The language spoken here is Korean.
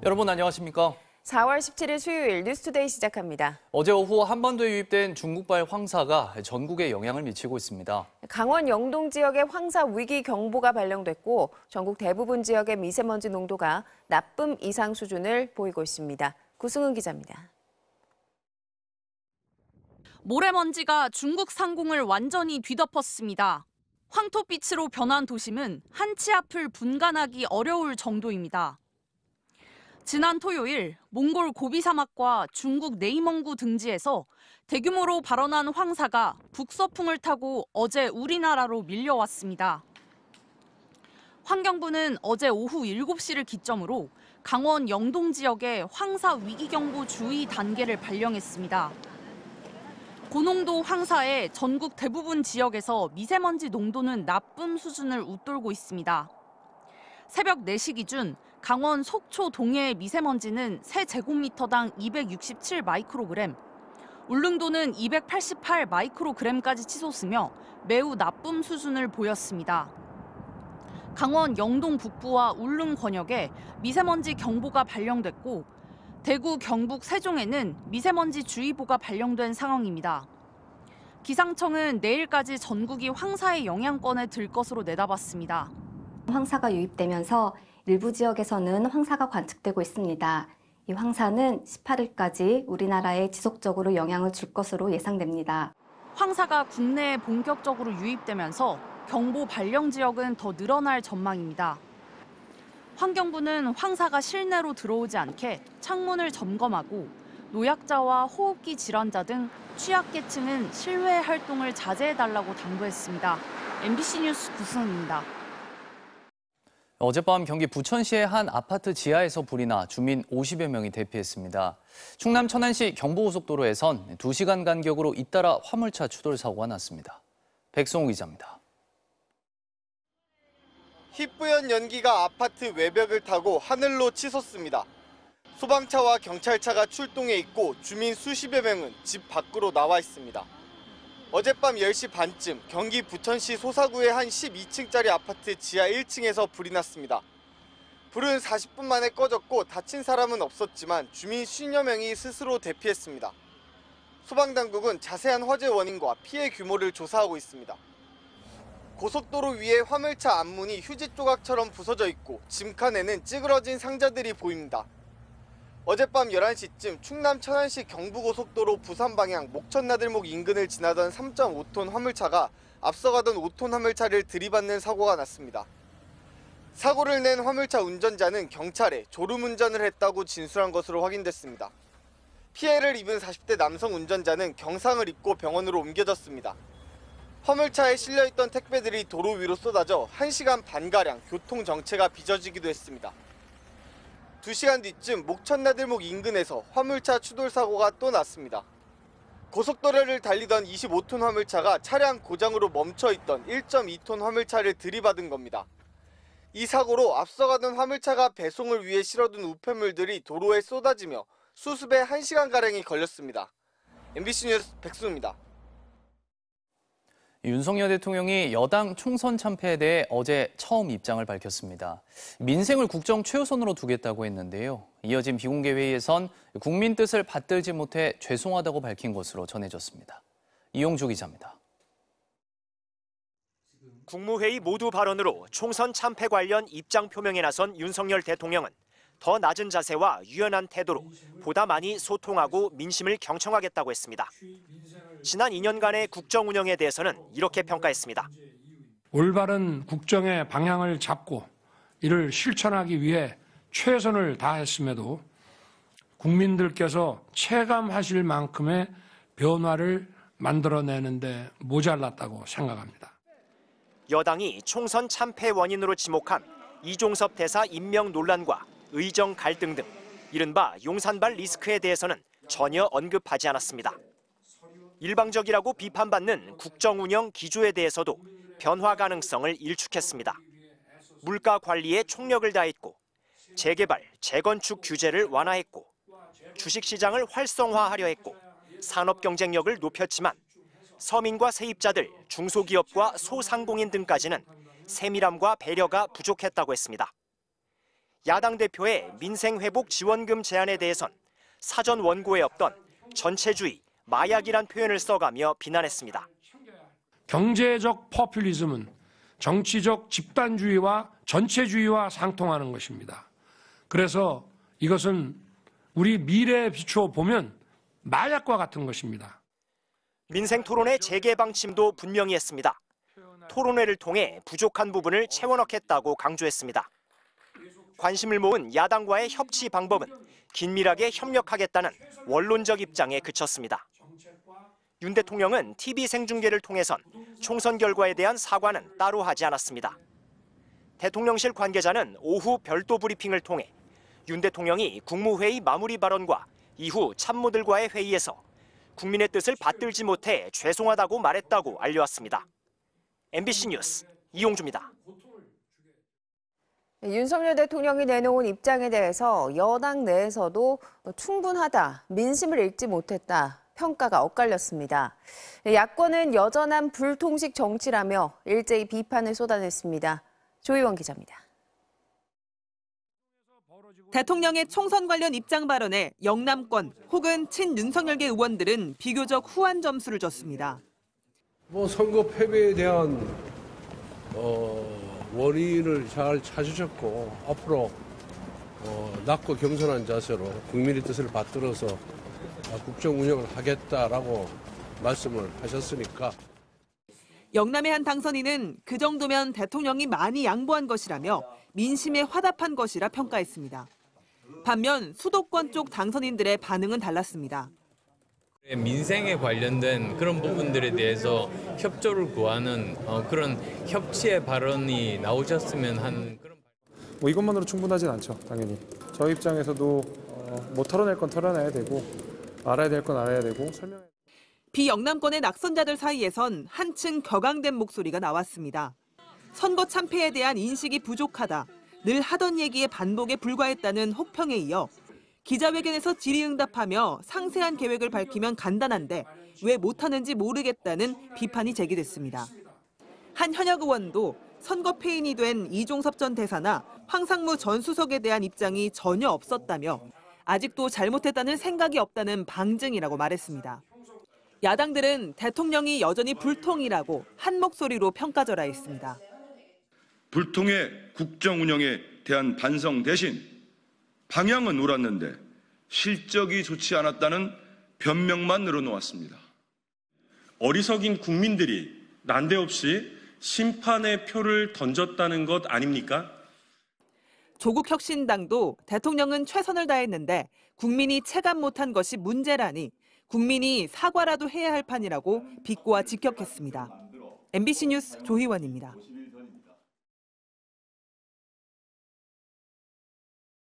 여러분 안녕하십니까? 4월 17일 수요일 뉴스투데이 시작합니다. 어제 오후 한반도에 유입된 중국발 황사가 전국에 영향을 미치고 있습니다. 강원 영동 지역에 황사 위기 경보가 발령됐고 전국 대부분 지역의 미세먼지 농도가 나쁨 이상 수준을 보이고 있습니다. 구승은 기자입니다. 모래먼지가 중국 상공을 완전히 뒤덮었습니다. 황토빛으로 변한 도심은 한 치 앞을 분간하기 어려울 정도입니다. 지난 토요일 몽골 고비 사막과 중국 내이멍구 등지에서 대규모로 발원한 황사가 북서풍을 타고 어제 우리나라로 밀려왔습니다. 환경부는 어제 오후 7시를 기점으로 강원 영동 지역에 황사 위기경보 주의 단계를 발령했습니다. 고농도 황사에 전국 대부분 지역에서 미세먼지 농도는 나쁨 수준을 웃돌고 있습니다. 새벽 4시 기준 강원 속초 동해의 미세먼지는 세제곱미터당 267 마이크로그램, 울릉도는 288 마이크로그램까지 치솟으며 매우 나쁨 수준을 보였습니다. 강원 영동 북부와 울릉 권역에 미세먼지 경보가 발령됐고 대구, 경북, 세종에는 미세먼지 주의보가 발령된 상황입니다. 기상청은 내일까지 전국이 황사의 영향권에 들 것으로 내다봤습니다. 황사가 유입되면서 일부 지역에서는 황사가 관측되고 있습니다. 이 황사는 18일까지 우리나라에 지속적으로 영향을 줄 것으로 예상됩니다. 황사가 국내에 본격적으로 유입되면서 경보 발령 지역은 더 늘어날 전망입니다. 환경부는 황사가 실내로 들어오지 않게 창문을 점검하고 노약자와 호흡기 질환자 등 취약계층은 실외 활동을 자제해달라고 당부했습니다. MBC 뉴스 구승은입니다. 어젯밤 경기 부천시의 한 아파트 지하에서 불이 나 주민 50여 명이 대피했습니다. 충남 천안시 경부고속도로에선 2시간 간격으로 잇따라 화물차 추돌 사고가 났습니다. 백성호 기자입니다. 희뿌연 연기가 아파트 외벽을 타고 하늘로 치솟습니다. 소방차와 경찰차가 출동해 있고 주민 수십여 명은 집 밖으로 나와 있습니다. 어젯밤 10시 반쯤 경기 부천시 소사구의 한 12층짜리 아파트 지하 1층에서 불이 났습니다. 불은 40분 만에 꺼졌고 다친 사람은 없었지만 주민 50여 명이 스스로 대피했습니다. 소방당국은 자세한 화재 원인과 피해 규모를 조사하고 있습니다. 고속도로 위에 화물차 앞문이 휴지 조각처럼 부서져 있고 짐칸에는 찌그러진 상자들이 보입니다. 어젯밤 11시쯤 충남 천안시 경부고속도로 부산 방향 목천나들목 인근을 지나던 3.5톤 화물차가 앞서가던 5톤 화물차를 들이받는 사고가 났습니다. 사고를 낸 화물차 운전자는 경찰에 졸음운전을 했다고 진술한 것으로 확인됐습니다. 피해를 입은 40대 남성 운전자는 경상을 입고 병원으로 옮겨졌습니다. 화물차에 실려있던 택배들이 도로 위로 쏟아져 1시간 반가량 교통정체가 빚어지기도 했습니다. 2시간 뒤쯤 목천나들목 인근에서 화물차 추돌 사고가 또 났습니다. 고속도로를 달리던 25톤 화물차가 차량 고장으로 멈춰있던 1.2톤 화물차를 들이받은 겁니다. 이 사고로 앞서가던 화물차가 배송을 위해 실어둔 우편물들이 도로에 쏟아지며 수습에 1시간가량이 걸렸습니다. MBC 뉴스 백수입니다. 윤석열 대통령이 여당 총선 참패에 대해 어제 처음 입장을 밝혔습니다. 민생을 국정 최우선으로 두겠다고 했는데요. 이어진 비공개 회의에선 국민 뜻을 받들지 못해 죄송하다고 밝힌 것으로 전해졌습니다. 이용주 기자입니다. 국무회의 모두 발언으로 총선 참패 관련 입장 표명에 나선 윤석열 대통령은 더 낮은 자세와 유연한 태도로 보다 많이 소통하고 민심을 경청하겠다고 했습니다. 지난 2년간의 국정 운영에 대해서는 이렇게 평가했습니다. 올바른 국정의 방향을 잡고 이를 실천하기 위해 최선을 다했음에도 국민들께서 체감하실 만큼의 변화를 만들어내는데 모자랐다고 생각합니다. 여당이 총선 참패 원인으로 지목한 이종섭 대사 임명 논란과 의정 갈등 등 이른바 용산발 리스크에 대해서는 전혀 언급하지 않았습니다. 일방적이라고 비판받는 국정 운영 기조에 대해서도 변화 가능성을 일축했습니다. 물가 관리에 총력을 다했고 재개발, 재건축 규제를 완화했고 주식시장을 활성화하려 했고 산업 경쟁력을 높였지만 서민과 세입자들, 중소기업과 소상공인 등까지는 세밀함과 배려가 부족했다고 했습니다. 야당 대표의 민생회복 지원금 제안에 대해선 사전 원고에 없던 전체주의, 마약이란 표현을 써가며 비난했습니다. 경제적 포퓰리즘은 정치적 집단주의와 전체주의와 상통하는 것입니다. 그래서 이것은 우리 미래에 비추어 보면 마약과 같은 것입니다. 민생 토론회 재개 방침도 분명히 했습니다. 토론회를 통해 부족한 부분을 채워넣겠다고 강조했습니다. 관심을 모은 야당과의 협치 방법은 긴밀하게 협력하겠다는 원론적 입장에 그쳤습니다. 윤 대통령은 TV 생중계를 통해선 총선 결과에 대한 사과는 따로 하지 않았습니다. 대통령실 관계자는 오후 별도 브리핑을 통해 윤 대통령이 국무회의 마무리 발언과 이후 참모들과의 회의에서 국민의 뜻을 받들지 못해 죄송하다고 말했다고 알려왔습니다. MBC 뉴스 이용주입니다. 윤석열 대통령이 내놓은 입장에 대해서 여당 내에서도 충분하다, 민심을 읽지 못했다, 평가가 엇갈렸습니다. 야권은 여전한 불통식 정치라며 일제히 비판을 쏟아냈습니다. 조희원 기자입니다. 대통령의 총선 관련 입장 발언에 영남권 혹은 친윤석열계 의원들은 비교적 후한 점수를 줬습니다. 선거 패배에 대한 원인을 잘 찾으셨고 앞으로 낮고 겸손한 자세로 국민의 뜻을 받들어서 국정 운영을 하겠다라고 말씀을 하셨으니까. 영남의 한 당선인은 그 정도면 대통령이 많이 양보한 것이라며 민심에 화답한 것이라 평가했습니다. 반면 수도권 쪽 당선인들의 반응은 달랐습니다. 민생에 관련된 그런 부분들에 대해서 협조를 구하는 그런 협치의 발언이 나오셨으면 하는 그런. 이것만으로 충분하진 않죠, 당연히. 저희 입장에서도 털어낼 건 털어내야 되고 알아야 될 건 알아야 되고 설명해야. 비영남권의 낙선자들 사이에선 한층 격앙된 목소리가 나왔습니다. 선거 참패에 대한 인식이 부족하다, 늘 하던 얘기의 반복에 불과했다는 혹평에 이어 기자회견에서 질의응답하며 상세한 계획을 밝히면 간단한데 왜 못하는지 모르겠다는 비판이 제기됐습니다. 한 현역 의원도 선거 패인이 된 이종섭 전 대사나 황상무 전 수석에 대한 입장이 전혀 없었다며 아직도 잘못했다는 생각이 없다는 방증이라고 말했습니다. 야당들은 대통령이 여전히 불통이라고 한 목소리로 평가절하했습니다. 불통의 국정 운영에 대한 반성 대신 방향은 옳았는데 실적이 좋지 않았다는 변명만 늘어놓았습니다. 어리석인 국민들이 난데없이 심판의 표를 던졌다는 것 아닙니까? 조국혁신당도 대통령은 최선을 다했는데 국민이 체감 못한 것이 문제라니 국민이 사과라도 해야 할 판이라고 비꼬아 직격했습니다. MBC 뉴스 조희원입니다.